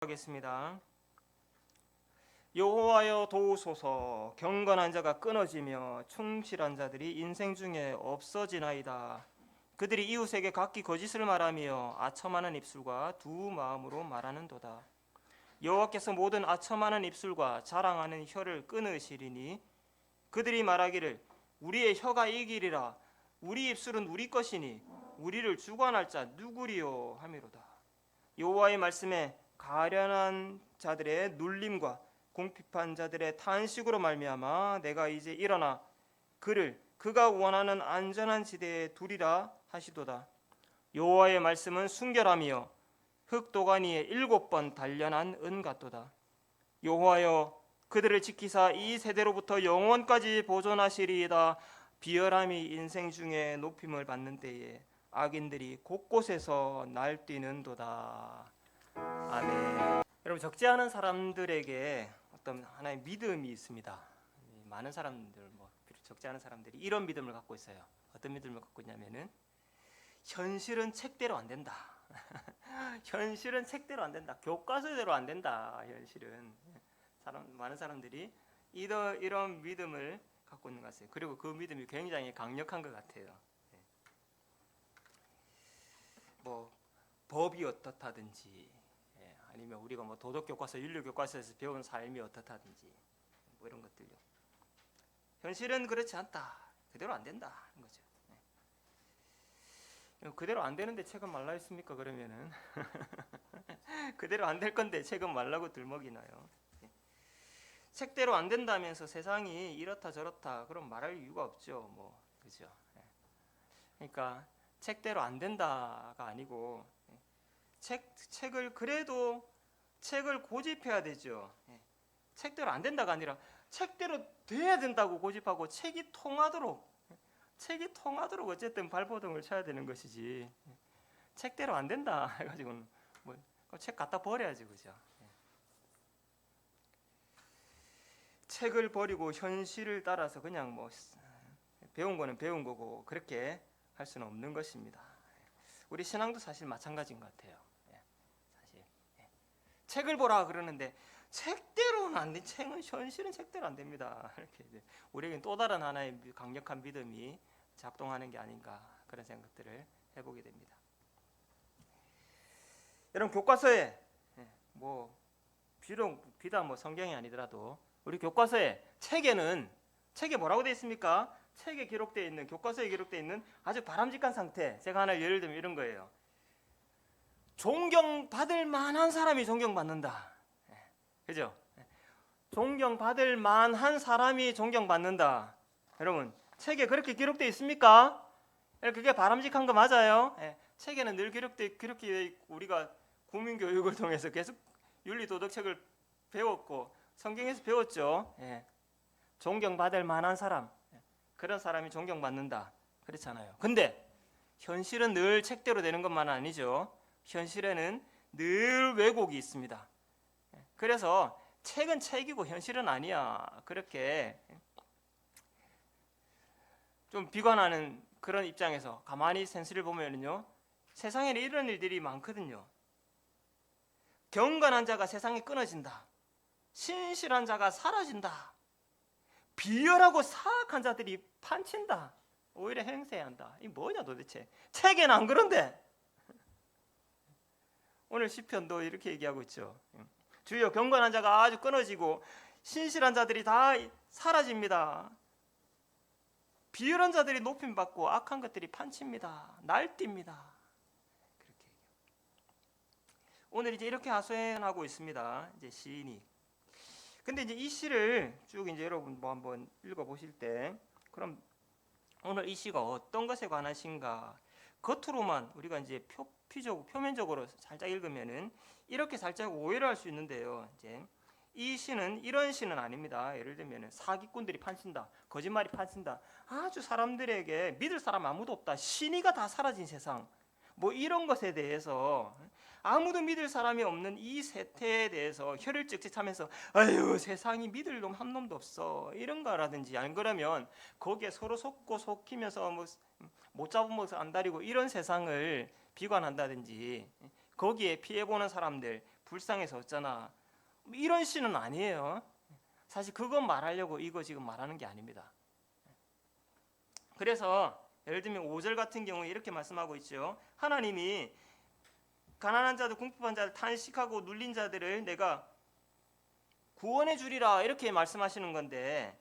하겠습니다. 여호와여 도우소서. 경건한 자가 끊어지며 충실한 자들이 인생 중에 없어지나이다. 그들이 이웃에게 각기 거짓을 말하며 아첨하는 입술과 두 마음으로 말하는도다. 여호와께서 모든 아첨하는 입술과 자랑하는 혀를 끊으시리니 그들이 말하기를 우리의 혀가 이기리라. 우리 입술은 우리 것이니 우리를 주관할 자 누구리요 하미로다. 여호와의 말씀에 가련한 자들의 눌림과 궁핍한 자들의 탄식으로 말미암아 내가 이제 일어나 그를 그가 원하는 안전한 지대에 두리라 하시도다. 여호와의 말씀은 순결하며 흙도가니에 7번 단련한 은 같도다. 여호와여 그들을 지키사 이 세대로부터 영원까지 보존하시리이다. 비열함이 인생 중에 높임을 받는 때에 악인들이 곳곳에서 날뛰는도다. 아멘. 여러분, 적지 않은 사람들에게 어떤 하나의 믿음이 있습니다. 많은 사람들, 적지 않은 사람들이 이런 믿음을 갖고 있어요. 어떤 믿음을 갖고 있냐면은 현실은 책대로 안 된다. 현실은 책대로 안 된다. 교과서대로 안 된다. 현실은 많은 사람들이 이런 믿음을 갖고 있는 것 같아요. 그리고 그 믿음이 굉장히 강력한 것 같아요. 법이 어떻다든지, 아니면 우리가 도덕교과서, 윤리교과서에서 배운 삶이 어떻다든지, 이런 것들요. 현실은 그렇지 않다. 그대로 안 된다 하는 거죠. 그대로 안 되는데 책은 말라 했습니까? 그러면은 그대로 안 될 건데 책은 말라고 들먹이나요? 책대로 안 된다면서 세상이 이렇다 저렇다 그럼 말할 이유가 없죠. 그죠? 그러니까 책대로 안 된다가 아니고 책을 그래도 책을 고집해야 되죠. 책대로 안 된다가 아니라 책대로 돼야 된다고 고집하고 책이 통하도록 어쨌든 발버둥을 쳐야 되는 것이지. 책대로 안 된다 해가지고는 책 갖다 버려야지, 그죠? 책을 버리고 현실을 따라서 그냥 배운 거는 배운 거고 그렇게 할 수는 없는 것입니다. 우리 신앙도 사실 마찬가지인 것 같아요. 사실 책을 보라 그러는데 책대로는 안 돼. 현실은 책대로 안 됩니다. 이렇게 우리에겐 또 다른 하나의 강력한 믿음이 작동하는 게 아닌가 그런 생각들을 해보게 됩니다. 여러분, 교과서에 비단 성경이 아니더라도 우리 교과서에 책에 뭐라고 되어 있습니까? 책에 기록되어 있는, 교과서에 기록되어 있는 아주 바람직한 상태. 제가 하나 예를 들면 이런 거예요. 존경받을 만한 사람이 존경받는다. 그죠? 존경받을 만한 사람이 존경받는다. 여러분, 책에 그렇게 기록되어 있습니까? 그게 바람직한 거 맞아요? 책에는 늘 기록되어 있고 우리가 국민교육을 통해서 계속 윤리도덕책을 배웠고 성경에서 배웠죠. 존경받을 만한 사람, 그런 사람이 존경받는다. 그렇잖아요. 근데 현실은 늘 책대로 되는 것만은 아니죠. 현실에는 늘 왜곡이 있습니다. 그래서 책은 책이고 현실은 아니야. 그렇게 좀 비관하는 그런 입장에서 가만히 센스를 보면요, 세상에는 이런 일들이 많거든요. 경건한 자가 세상에 끊어진다. 신실한 자가 사라진다. 비열하고 사악한 자들이 판친다. 오히려 행세한다. 이 뭐냐 도대체. 책에는 안 그런데. 오늘 시편도 이렇게 얘기하고 있죠. 주여, 경건한 자가 아주 끊어지고 신실한 자들이 다 사라집니다. 비열한 자들이 높임받고 악한 것들이 판칩니다. 날뜁니다. 그렇게 얘기해요. 오늘 이제 이렇게 하소연하고 있습니다. 이제 시인이. 근데 이제 이 시를 쭉 이제 여러분 한번 읽어보실 때, 그럼 오늘 이 시가 어떤 것에 관한 시인가? 겉으로만 우리가 이제 표면적으로 살짝 읽으면은 이렇게 살짝 오해를 할 수 있는데요. 이제 이 시는 이런 시는 아닙니다. 예를 들면은 사기꾼들이 판친다, 거짓말이 판친다, 아주 사람들에게 믿을 사람 아무도 없다, 신의가 다 사라진 세상, 이런 것에 대해서 아무도 믿을 사람이 없는 이 세태에 대해서 혀를 찍찍 차면서 아유, 세상이 믿을 놈 한 놈도 없어, 이런 거라든지, 안 그러면 거기에 서로 속고 속히면서 못 잡으면서 안달이고 이런 세상을 비관한다든지, 거기에 피해보는 사람들, 불쌍해서 어쩌나 뭐 이런 시는 아니에요. 사실 그것 말하려고 이거 지금 말하는 게 아닙니다. 그래서 예를 들면 5절 같은 경우에 이렇게 말씀하고 있죠. 하나님이 가난한 자들 궁핍한 자들 탄식하고 눌린 자들을 내가 구원해 주리라 이렇게 말씀하시는 건데,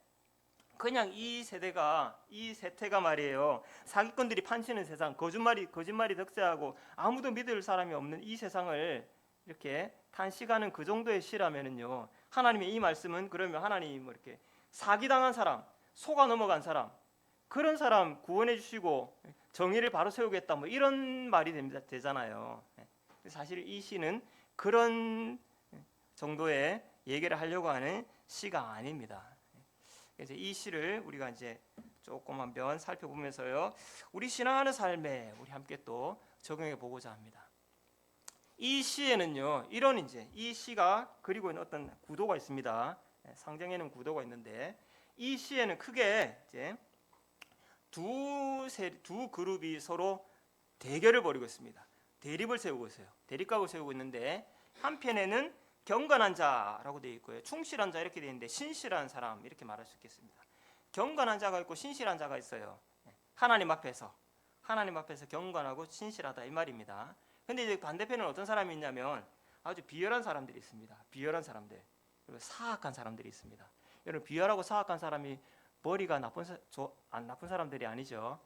그냥 이 세태가 말이에요. 사기꾼들이 판치는 세상, 거짓말이 득세하고 아무도 믿을 사람이 없는 이 세상을 이렇게 탄식하는 그 정도의 시라면은요, 하나님의 이 말씀은 그러면 하나님 뭐 이렇게 사기당한 사람, 속아 넘어간 사람, 그런 사람 구원해 주시고 정의를 바로 세우겠다 뭐 이런 말이 되잖아요. 사실 이 시는 그런 정도의 얘기를 하려고 하는 시가 아닙니다. 그래서 이 시를 우리가 이제 조금 한번 살펴보면서요, 우리 신앙하는 삶에 우리 함께 또 적용해 보고자 합니다. 이 시에는요, 이런 이제 이 시가 그리고 있는 어떤 구도가 있습니다. 상정에는 구도가 있는데, 이 시에는 크게 이제 두 그룹이 서로 대결을 벌이고 있습니다. 대립을 세우고 있어요. 대립각을 세우고 있는데, 한편에는 경건한 자라고 되어 있고요, 충실한 자 이렇게 되어 있는데, 신실한 사람 이렇게 말할 수 있겠습니다. 경건한 자가 있고 신실한 자가 있어요. 하나님 앞에서 경건하고 신실하다 이 말입니다. 근데 이제 반대편은 어떤 사람이 있냐면 아주 비열한 사람들이 있습니다. 비열한 사람들, 그리고 사악한 사람들이 있습니다. 여러분, 비열하고 사악한 사람이 머리가 나쁜 사람들이 아니죠.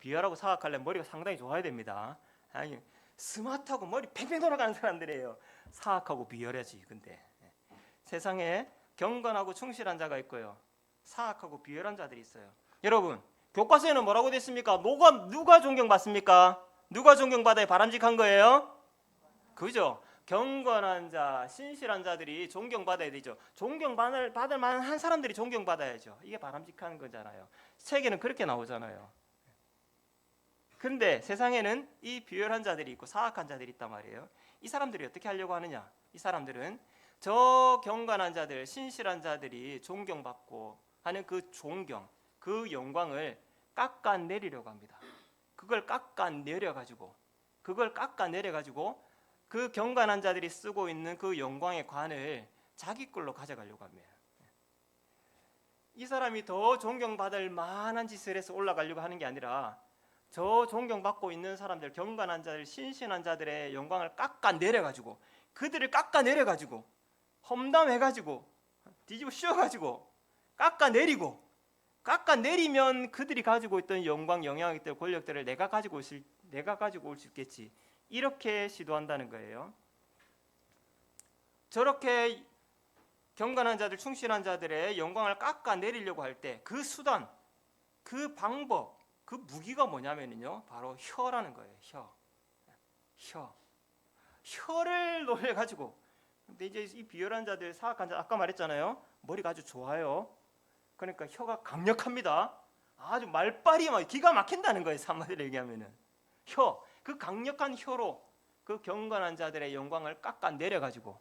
비열하고 사악하려면 머리가 상당히 좋아야 됩니다. 아니, 스마트하고 머리 팽팽 돌아가는 사람들이에요. 사악하고 비열하지. 근데 세상에 경건하고 충실한 자가 있고요, 사악하고 비열한 자들이 있어요. 여러분, 교과서에는 뭐라고 돼 있습니까? 누가 존경받습니까? 누가 존경받아야 바람직한 거예요? 그죠? 경건한 자, 신실한 자들이 존경받아야 되죠. 존경받을 만한 사람들이 존경받아야죠. 이게 바람직한 거잖아요. 책에는 그렇게 나오잖아요. 그런데 세상에는 이 비열한 자들이 있고 사악한 자들이 있단 말이에요. 이 사람들이 어떻게 하려고 하느냐? 이 사람들은 저 경건한 자들, 신실한 자들이 존경받고 하는 그 존경, 그 영광을 깎아내리려고 합니다. 그걸 깎아내려가지고 그 경건한 자들이 쓰고 있는 그 영광의 관을 자기 걸로 가져가려고 합니다. 이 사람이 더 존경받을 만한 짓을 해서 올라가려고 하는 게 아니라, 저 존경받고 있는 사람들, 경건한 자들, 신실한 자들의 영광을 그들을 깎아내려가지고 험담해가지고 뒤집어 씌워가지고 깎아내리면 그들이 가지고 있던 영광, 영향력들, 권력들을 내가 가지고 올 수 있겠지. 이렇게 시도한다는 거예요. 저렇게 경건한 자들, 충실한 자들의 영광을 깎아내리려고 할 때 그 수단, 그 방법, 그 무기가 뭐냐면요, 바로 혀라는 거예요. 혀를 노려가지고. 근데 이제 이 비열한 자들, 사악한 자, 아까 말했잖아요, 머리가 아주 좋아요. 그러니까 혀가 강력합니다. 아주 말빨이 막 기가 막힌다는 거예요. 한마디로 얘기하면은 그 강력한 혀로 그 경건한 자들의 영광을 깎아내려가지고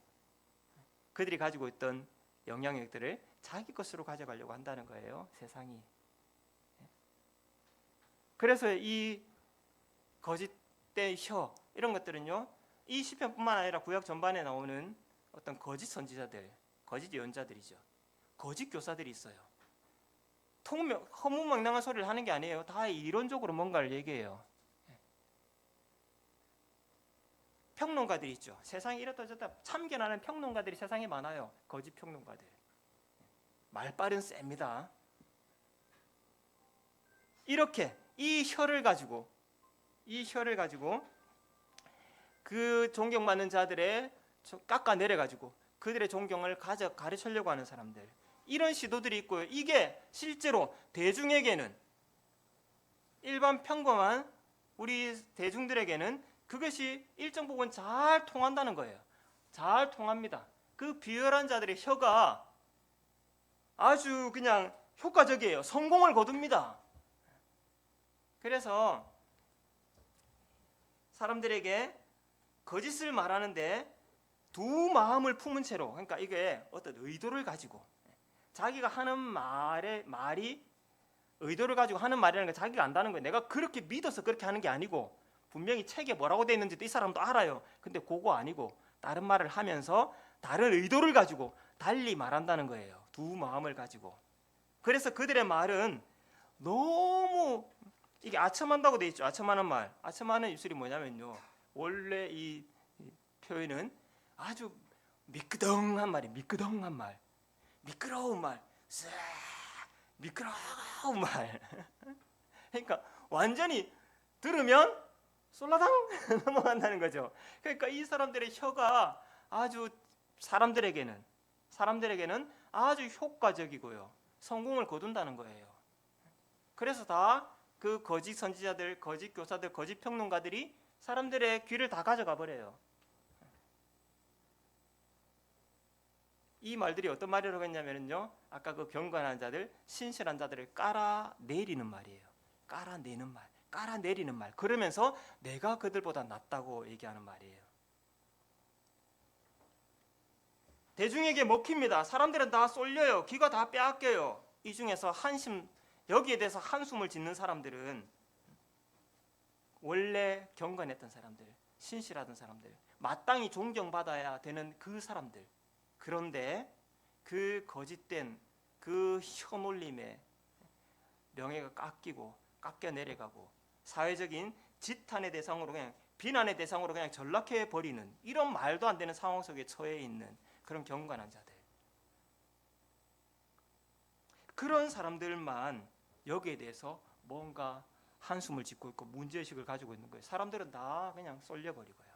그들이 가지고 있던 영향력들을 자기 것으로 가져가려고 한다는 거예요, 세상이. 그래서 이 거짓된 혀, 이런 것들은요, 이 시편뿐만 아니라 구약 전반에 나오는 어떤 거짓 선지자들, 거짓 예언자들이죠. 거짓 교사들이 있어요. 허무맹랑한 소리를 하는 게 아니에요. 다 이론적으로 뭔가를 얘기해요. 평론가들이 있죠. 세상에 이렇다 저렇다 참견하는 평론가들이 세상에 많아요. 거짓 평론가들. 말빨은 셉니다. 이렇게 이 혀를 가지고 그 존경받는 자들의 깎아내려가지고 그들의 존경을 가르치려고 하는 사람들, 이런 시도들이 있고요. 이게 실제로 대중에게는, 일반 평범한 우리 대중들에게는 그것이 일정 부분 잘 통한다는 거예요. 잘 통합니다. 그 비열한 자들의 혀가 아주 그냥 효과적이에요. 성공을 거둡니다. 그래서 사람들에게 거짓을 말하는데 두 마음을 품은 채로, 그러니까 이게 어떤 의도를 가지고, 자기가 하는 말이 의도를 가지고 하는 말이라는 걸 자기가 안다는 거예요. 내가 그렇게 믿어서 그렇게 하는 게 아니고, 분명히 책에 뭐라고 돼 있는지도 이 사람도 알아요. 근데 그거 아니고 다른 말을 하면서 다른 의도를 가지고 달리 말한다는 거예요. 두 마음을 가지고. 그래서 그들의 말은 너무 이게 아첨한다고 돼 있죠. 아첨하는 말. 아첨하는 입술이 뭐냐면요. 원래 이 표현은 아주 미끄덩한 말이에요. 미끄덩한 말. 미끄러운 말. 싹 미끄러운 말. 그러니까 완전히 들으면 솔라당 넘어간다는 거죠. 그러니까 이 사람들의 혀가 아주 사람들에게는 아주 효과적이고요. 성공을 거둔다는 거예요. 그래서 다 그 거짓 선지자들, 거짓 교사들, 거짓 평론가들이 사람들의 귀를 다 가져가 버려요. 이 말들이 어떤 말이라고 했냐면요. 아까 그 경건한 자들, 신실한 자들을 깔아내리는 말이에요. 깔아내는 말, 깔아내리는 말. 그러면서 내가 그들보다 낫다고 얘기하는 말이에요. 대중에게 먹힙니다. 사람들은 다 쏠려요. 귀가 다 빼앗겨요. 이 중에서 여기에 대해서 한숨을 짓는 사람들은 원래 경건했던 사람들, 신실하던 사람들, 마땅히 존경받아야 되는 그 사람들. 그런데 그 거짓된 그 혀놀림에 명예가 깎여 내려가고 사회적인 지탄의 대상으로 그냥 비난의 대상으로 그냥 전락해 버리는 이런 말도 안 되는 상황 속에 처해 있는 그런 경건한 자들. 그런 사람들만 여기에 대해서 뭔가 한숨을 짓고 있고 문제의식을 가지고 있는 거예요. 사람들은 다 그냥 쏠려버리고요.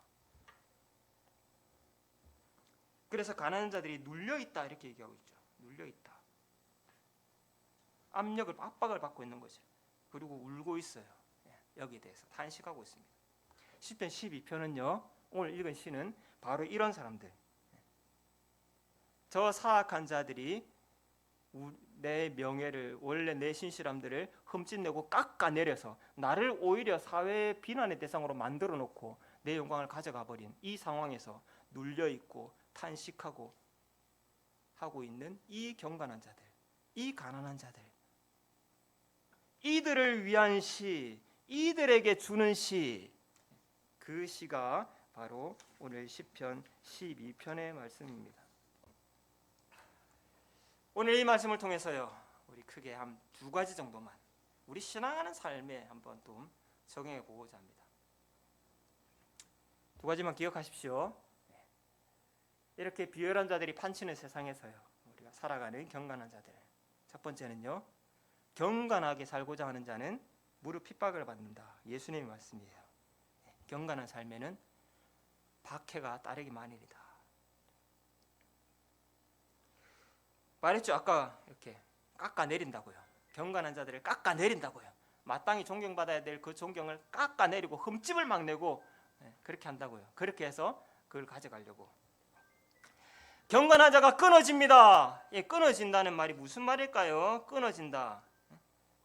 그래서 가난한 자들이 눌려있다 이렇게 얘기하고 있죠. 눌려있다. 압박을 받고 있는 거죠. 그리고 울고 있어요. 여기에 대해서 탄식하고 있습니다. 시편 12편은요. 오늘 읽은 시는 바로 이런 사람들. 저 사악한 자들이 내 명예를 원래 내 신실함들을 흠집내고 깎아내려서 나를 오히려 사회의 비난의 대상으로 만들어 놓고 내 영광을 가져가 버린 이 상황에서 눌려있고 탄식하고 하고 있는 이 경건한 자들, 이 가난한 자들, 이들을 위한 시, 이들에게 주는 시, 그 시가 바로 오늘 시편 12편의 말씀입니다. 오늘 이 말씀을 통해서요, 우리 크게 한 두 가지 정도만 우리 신앙하는 삶에 한번 좀 적용해 보고자 합니다. 두 가지만 기억하십시오. 이렇게 비열한 자들이 판치는 세상에서요, 우리가 살아가는 경건한 자들. 첫 번째는요, 경건하게 살고자 하는 자는 무릇 핍박을 받는다. 예수님의 말씀이에요. 경건한 삶에는 박해가 따르기 마련이다. 말했죠. 아까 이렇게 깎아내린다고요. 경건한 자들을 깎아내린다고요. 마땅히 존경받아야 될 그 존경을 깎아내리고 흠집을 막 내고 그렇게 한다고요. 그렇게 해서 그걸 가져가려고. 경건한 자가 끊어집니다. 끊어진다는 말이 무슨 말일까요? 끊어진다.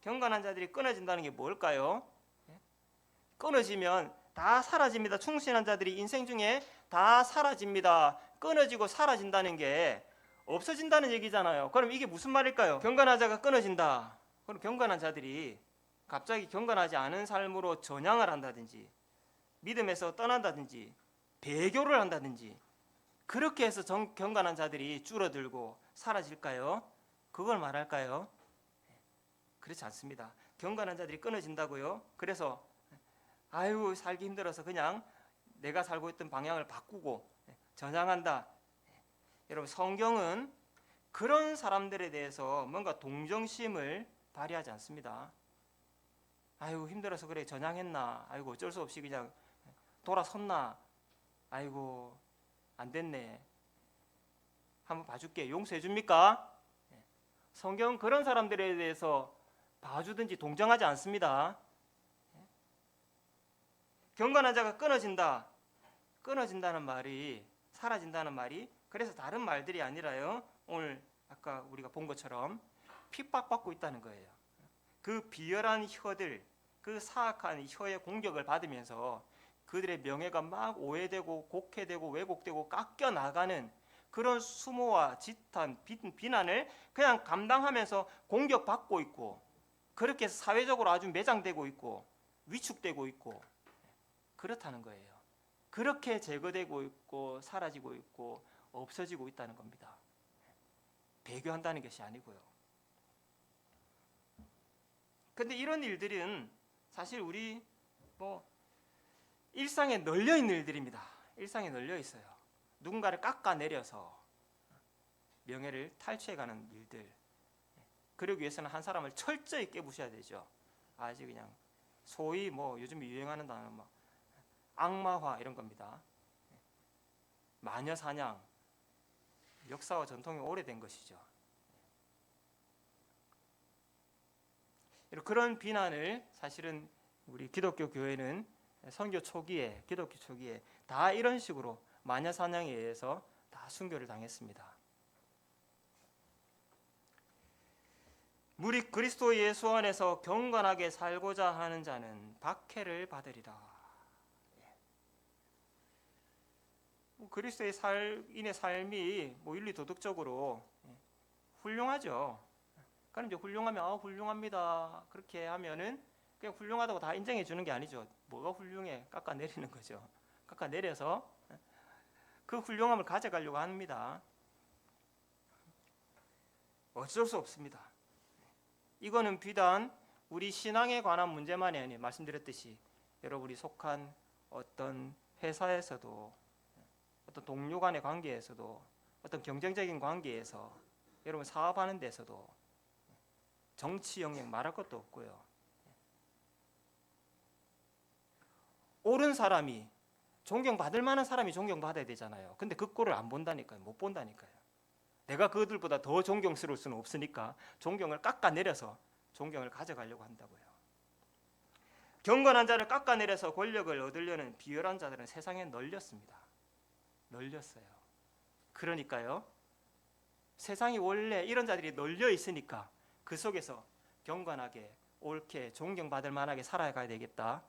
경건한 자들이 끊어진다는 게 뭘까요? 끊어지면 다 사라집니다. 충실한 자들이 인생 중에 다 사라집니다. 끊어지고 사라진다는 게 없어진다는 얘기잖아요. 그럼 이게 무슨 말일까요? 경건한 자가 끊어진다. 그럼 경건한 자들이 갑자기 경건하지 않은 삶으로 전향을 한다든지 믿음에서 떠난다든지 배교를 한다든지 그렇게 해서 경건한 자들이 줄어들고 사라질까요? 그걸 말할까요? 그렇지 않습니다. 경건한 자들이 끊어진다고요. 그래서 아유 살기 힘들어서 그냥 내가 살고 있던 방향을 바꾸고 전향한다. 여러분 성경은 그런 사람들에 대해서 뭔가 동정심을 발휘하지 않습니다. 아유 힘들어서 그래 전향했나. 아이고 어쩔 수 없이 그냥 돌아섰나. 아이고 안 됐네. 한번 봐줄게. 용서해 줍니까? 성경은 그런 사람들에 대해서 봐주든지 동정하지 않습니다. 경건한 자가 끊어진다. 끊어진다는 말이 사라진다는 말이 그래서 다른 말들이 아니라요. 오늘 아까 우리가 본 것처럼 핍박받고 있다는 거예요. 그 비열한 혀들, 그 사악한 혀의 공격을 받으면서 그들의 명예가 막 오해되고 곡해되고 왜곡되고 깎여 나가는 그런 수모와 지탄, 비난을 그냥 감당하면서 공격받고 있고 그렇게 해서 사회적으로 아주 매장되고 있고 위축되고 있고 그렇다는 거예요. 그렇게 제거되고 있고 사라지고 있고 없어지고 있다는 겁니다. 배교한다는 것이 아니고요. 근데 이런 일들은 사실 우리 일상에 널려 있는 일들입니다. 일상에 널려 있어요. 누군가를 깎아내려서 명예를 탈취해가는 일들. 그러기 위해서는 한 사람을 철저히 깨부셔야 되죠. 아주 그냥 소위 요즘 유행하는 단어 악마화 이런 겁니다. 마녀 사냥, 역사와 전통이 오래된 것이죠. 그런 비난을 사실은 우리 기독교 교회는 선교 초기에, 기독교 초기에 다 이런 식으로 마녀 사냥에 의해서 다 순교를 당했습니다. 무릇 그리스도 예수 안에서 경건하게 살고자 하는 자는 박해를 받으리라. 그리스도의 인의 삶이 윤리 도덕적으로 훌륭하죠. 그럼 이제 훌륭하면 훌륭합니다. 그렇게 하면은 그냥 훌륭하다고 다 인정해 주는 게 아니죠. 뭐가 훌륭해? 깎아내리는 거죠. 깎아내려서 그 훌륭함을 가져가려고 합니다. 어쩔 수 없습니다. 이거는 비단 우리 신앙에 관한 문제만이 아니에요. 말씀드렸듯이 여러분이 속한 어떤 회사에서도, 어떤 동료 간의 관계에서도, 어떤 경쟁적인 관계에서, 여러분 사업하는 데서도, 정치 영역 말할 것도 없고요. 옳은 사람이, 존경받을 만한 사람이 존경받아야 되잖아요. 근데 그 꼴을 안 본다니까요. 못 본다니까요. 내가 그들보다 더 존경스러울 수는 없으니까 존경을 깎아내려서 존경을 가져가려고 한다고요. 경건한 자를 깎아내려서 권력을 얻으려는 비열한 자들은 세상에 널렸습니다. 널렸어요. 그러니까요, 세상이 원래 이런 자들이 널려 있으니까 그 속에서 경건하게 옳게 존경받을 만하게 살아가야 되겠다.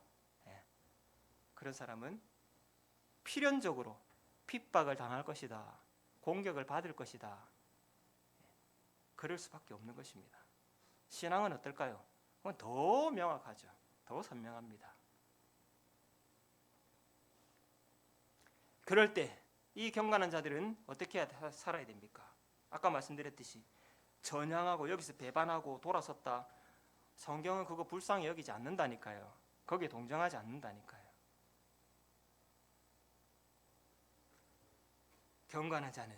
그런 사람은 필연적으로 핍박을 당할 것이다. 공격을 받을 것이다. 그럴 수밖에 없는 것입니다. 신앙은 어떨까요? 더 명확하죠. 더 선명합니다. 그럴 때 이 경건한 자들은 어떻게 살아야 됩니까? 아까 말씀드렸듯이 전향하고 여기서 배반하고 돌아섰다. 성경은 그거 불쌍히 여기지 않는다니까요. 거기에 동정하지 않는다니까요. 경건한 자는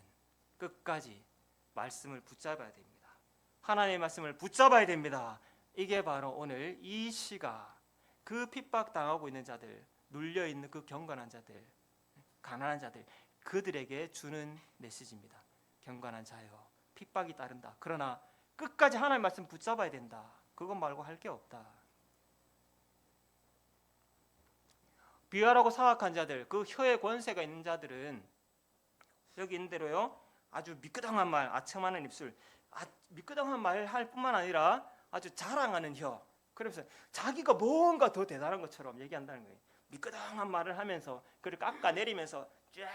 끝까지 말씀을 붙잡아야 됩니다. 하나님의 말씀을 붙잡아야 됩니다. 이게 바로 오늘 이 시가 그 핍박당하고 있는 자들, 눌려있는 그 경건한 자들, 가난한 자들, 그들에게 주는 메시지입니다. 경건한 자여, 핍박이 따른다. 그러나 끝까지 하나님의 말씀 붙잡아야 된다. 그것 말고 할 게 없다. 비열하고 사악한 자들, 그 혀의 권세가 있는 자들은 여기 있는 대로요, 아주 미끄덩한 말, 아첨하는 입술, 미끄덩한 말 할 뿐만 아니라 아주 자랑하는 혀. 그러면서 자기가 뭔가 더 대단한 것처럼 얘기한다는 거예요. 미끄덩한 말을 하면서 그를 깎아내리면서 쫙.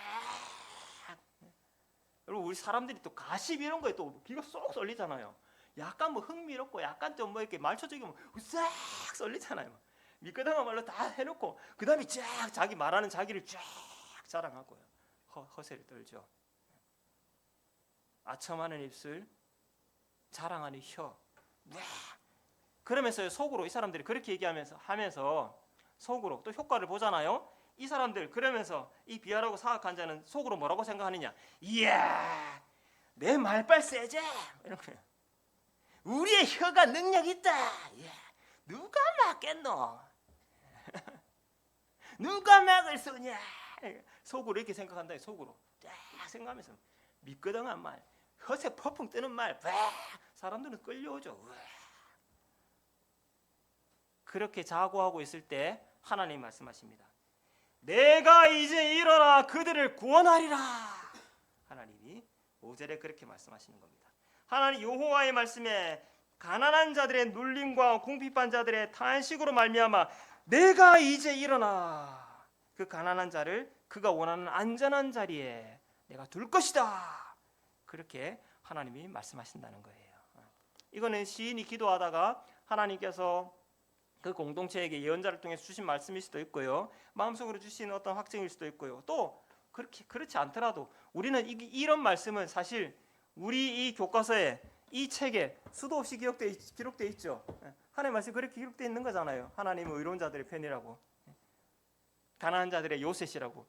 여러분, 우리 사람들이 또 가십 이런 거에 또 귀가 쏙 쏠리잖아요. 약간 흥미롭고 약간 좀 이렇게 말초적이면 싹 쏠리잖아요. 미끄덩한 말로 다 해놓고 그 다음에 쫙 자기 말하는 자기를 쫙 자랑하고요. 허세를 떨죠. 아첨하는 입술, 자랑하는 혀. 그러면서 속으로 이 사람들이 그렇게 하면서 속으로 또 효과를 보잖아요. 이 사람들 그러면서 이 비열하고 사악한 자는 속으로 뭐라고 생각하느냐? 이야, 내 말빨 세지? 이렇게. 우리의 혀가 능력 있다. 이야, 누가 막겠노? 누가 막을 쏘냐? 속으로 이렇게 생각한다. 속으로 쫙 생각하면서 미끄덩한 말, 허세 퍼풍 뜨는 말, 사람들은 끌려오죠. 그렇게 자고하고 있을 때 하나님 말씀하십니다. 내가 이제 일어나 그들을 구원하리라. 하나님이 5절에 그렇게 말씀하시는 겁니다. 하나님 여호와의 말씀에 가난한 자들의 눌림과 궁핍한 자들의 탄식으로 말미암아 내가 이제 일어나 그 가난한 자를 그가 원하는 안전한 자리에 내가 둘 것이다. 그렇게 하나님이 말씀하신다는 거예요. 이거는 시인이 기도하다가 하나님께서 그 공동체에게 예언자를 통해 주신 말씀일 수도 있고요. 마음속으로 주신 어떤 확증일 수도 있고요. 또 그렇지 않더라도 우리는 이런 말씀은 사실 우리 이 교과서에 이 책에 수도 없이 기록되어 있죠. 하나님의 말씀이 그렇게 기록되어 있는 거잖아요. 하나님은 의로운 자들의 편이라고, 가난한 자들의 요셉이라고.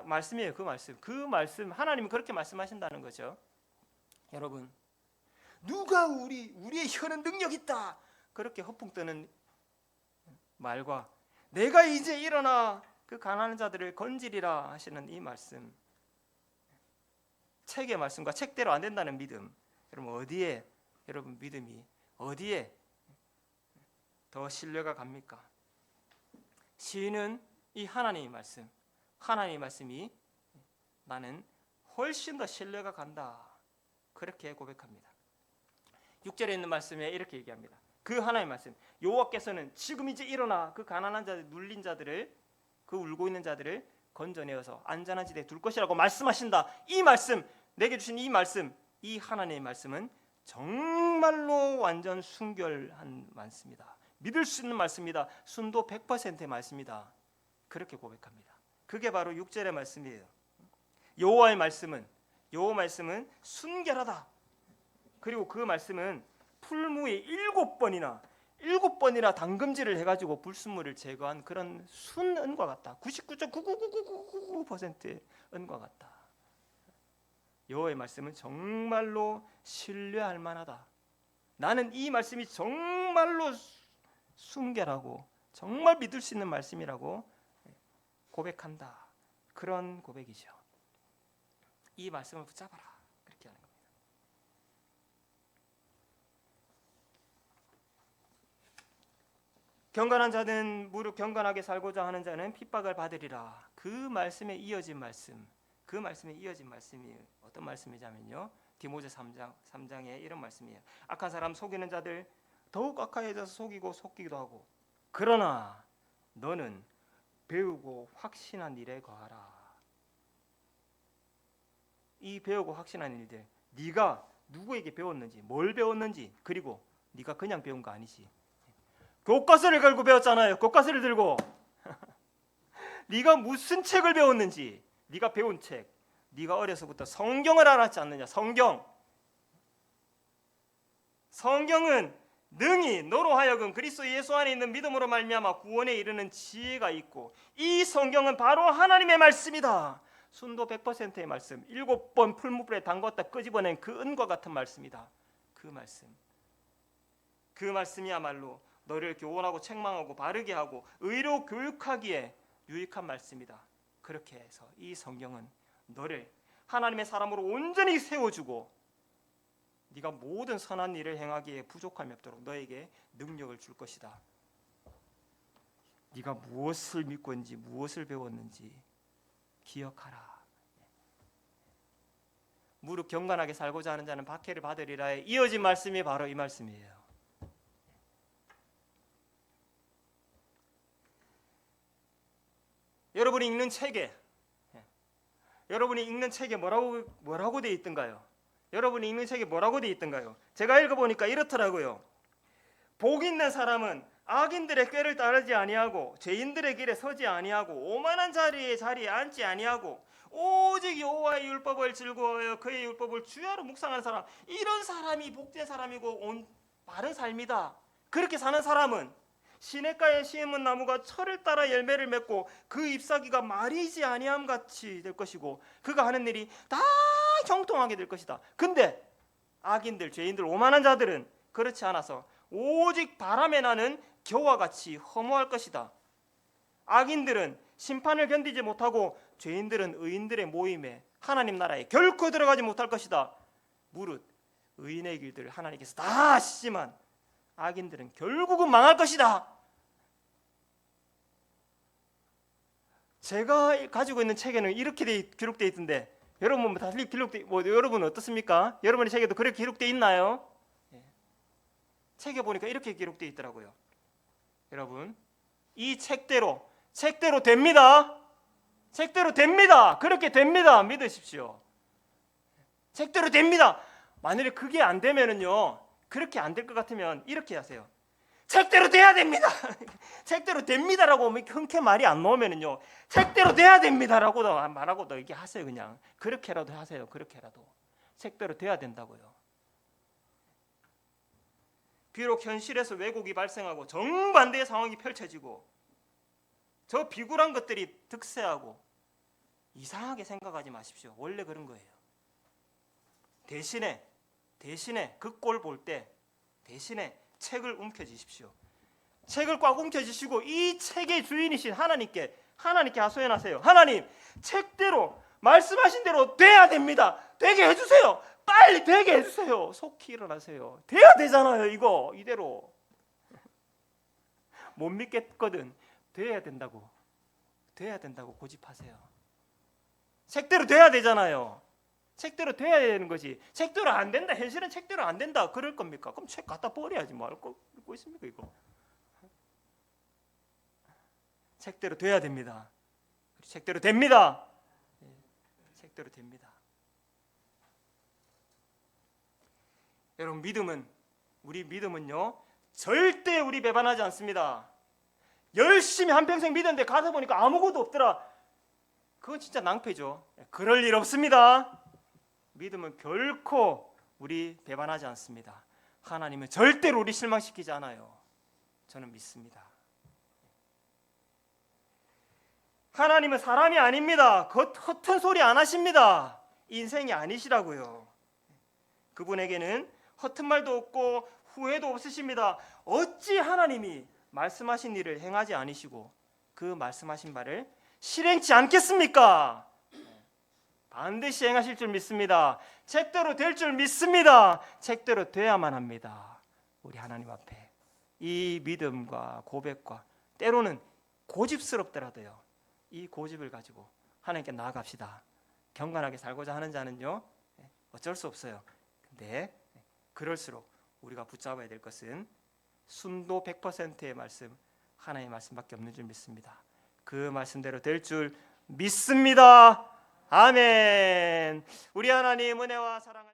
말씀이에요. 그 말씀 하나님은 그렇게 말씀하신다는 거죠. 여러분, 누가 우리의 혀는 능력 있다 그렇게 허풍 뜨는 말과 내가 이제 일어나 그 가난한 자들을 건지리라 하시는 이 말씀, 책의 말씀과 책대로 안 된다는 믿음, 여러분 믿음이 어디에 더 신뢰가 갑니까? 시인은 이 하나님의 말씀이 나는 훨씬 더 신뢰가 간다 그렇게 고백합니다. 6절에 있는 말씀에 이렇게 얘기합니다. 그 하나님의 말씀, 여호와께서는 지금 이제 일어나 그 가난한 자들, 눌린 자들을, 그 울고 있는 자들을 건져내어서 안전한 지대에 둘 것이라고 말씀하신다. 이 말씀, 내게 주신 이 말씀, 이 하나님의 말씀은 정말로 완전 순결한 말씀이다. 믿을 수 있는 말씀이다. 순도 100%의 말씀이다. 그렇게 고백합니다. 그게 바로 6절의 말씀이에요. 여호와의 말씀은 순결하다. 그리고 그 말씀은 풀무에 7번이나 담금질을 해가지고 불순물을 제거한 그런 순은과 같다. 99.99999%의 은과 같다. 여호와의 말씀은 정말로 신뢰할 만하다. 나는 이 말씀이 정말로 순결하고 정말 믿을 수 있는 말씀이라고 고백한다. 그런 고백이죠. 이 말씀을 붙잡아라. 그렇게 하는 겁니다. 경건한 자는 무릇 경건하게 살고자 하는 자는 핍박을 받으리라. 그 말씀에 이어진 말씀, 그 말씀에 이어진 말씀이 어떤 말씀이냐면요, 디모데 3장에 이런 말씀이에요. 악한 사람 속이는 자들 더욱 악하여져서 속이고 속기도 하고, 그러나 너는 배우고 확신한 일에 거하라. 이 배우고 확신한 일들, 네가 누구에게 배웠는지, 뭘 배웠는지, 그리고 네가 그냥 배운 거 아니지. 교과서를 걸고 배웠잖아요. 교과서를 들고 네가 무슨 책을 배웠는지, 네가 배운 책, 네가 어려서부터 성경을 알았지 않느냐. 성경은 능히 너로 하여금 그리스도 예수 안에 있는 믿음으로 말미암아 구원에 이르는 지혜가 있고, 이 성경은 바로 하나님의 말씀이다. 순도 100%의 말씀, 7번 풀무불에 담궜다 끄집어낸 그 은과 같은 말씀이다. 그 말씀이야말로 너를 교훈하고 책망하고 바르게 하고 의로 교육하기에 유익한 말씀이다. 그렇게 해서 이 성경은 너를 하나님의 사람으로 온전히 세워주고 네가 모든 선한 일을 행하기에 부족함이 없도록 너에게 능력을 줄 것이다. 네가 무엇을 믿고 있는지, 무엇을 배웠는지 기억하라. 무릇 경건하게 살고자 하는 자는 박해를 받으리라에 이어진 말씀이 바로 이 말씀이에요. 여러분이 읽는 책에 뭐라고 되어 있던가요? 여러분이 읽는 책에 뭐라고 되어 있던가요? 제가 읽어보니까 이렇더라고요. 복 있는 사람은 악인들의 꾀를 따르지 아니하고 죄인들의 길에 서지 아니하고 오만한 자리에 앉지 아니하고 오직 여호와의 율법을 즐거워하여 그의 율법을 주야로 묵상하는 사람, 이런 사람이 복된 사람이고 바른 삶이다. 그렇게 사는 사람은 시냇가에 심은 나무가 철을 따라 열매를 맺고 그 잎사귀가 마르지 아니함 같이 될 것이고 그가 하는 일이 다 형통하게 될 것이다. 근데 악인들, 죄인들, 오만한 자들은 그렇지 않아서 오직 바람에 나는 겨와 같이 허무할 것이다. 악인들은 심판을 견디지 못하고 죄인들은 의인들의 모임에, 하나님 나라에 결코 들어가지 못할 것이다. 무릇 의인의 길들을 하나님께서 다 아시지만 악인들은 결국은 망할 것이다. 제가 가지고 있는 책에는 이렇게 기록되어 있던데 여러분 여러분은 어떻습니까? 여러분의 책에도 그렇게 기록되어 있나요? 책에 보니까 이렇게 기록되어 있더라고요. 여러분, 이 책대로 됩니다. 책대로 됩니다. 그렇게 됩니다. 믿으십시오. 책대로 됩니다. 만약에 그게 안 되면은요, 그렇게 안 될 것 같으면 이렇게 하세요. 책대로 돼야 됩니다. 책대로 됩니다라고 흔쾌 말이 안 나오면은요, 책대로 돼야 됩니다라고도 말하고도 이게 하세요. 그냥 그렇게라도 하세요. 그렇게라도 책대로 돼야 된다고요. 비록 현실에서 왜곡이 발생하고 정반대의 상황이 펼쳐지고 저 비굴한 것들이 득세하고 이상하게 생각하지 마십시오. 원래 그런 거예요. 대신에 그 꼴 볼 때 대신에 책을 움켜쥐십시오. 책을 꽉 움켜쥐시고 이 책의 주인이신 하나님께 하소연하세요. 하나님, 책대로 말씀하신 대로 돼야 됩니다. 되게 해주세요. 빨리 되게 해주세요. 속히 일어나세요. 돼야 되잖아요. 이거 이대로 못 믿겠거든. 돼야 된다고 고집하세요. 책대로 돼야 되잖아요. 책대로 돼야 되는 거지. 책대로 안 된다. 현실은 책대로 안 된다. 그럴 겁니까? 그럼 책 갖다 버려야지. 뭐 할 거 있습니까 이거? 책대로 돼야 됩니다. 책대로 됩니다. 책대로 됩니다. 여러분, 우리 믿음은요 절대 우리 배반하지 않습니다. 열심히 한평생 믿었는데 가서 보니까 아무것도 없더라. 그건 진짜 낭패죠. 그럴 일 없습니다. 믿음은 결코 우리 배반하지 않습니다. 하나님은 절대로 우리 실망시키지 않아요. 저는 믿습니다. 하나님은 사람이 아닙니다. 허튼 소리 안 하십니다. 인생이 아니시라고요. 그분에게는 허튼 말도 없고 후회도 없으십니다. 어찌 하나님이 말씀하신 일을 행하지 않으시고 그 말씀하신 바를 실행치 않겠습니까? 반드시 행하실 줄 믿습니다. 책대로 될 줄 믿습니다. 책대로 돼야만 합니다. 우리 하나님 앞에 이 믿음과 고백과 때로는 고집스럽더라도요, 이 고집을 가지고 하나님께 나아갑시다. 경건하게 살고자 하는 자는요 어쩔 수 없어요. 근데 그럴수록 우리가 붙잡아야 될 것은 순도 100%의 말씀, 하나님의 말씀밖에 없는 줄 믿습니다. 그 말씀대로 될 줄 믿습니다. 아멘. 우리 하나님 은혜와 사랑을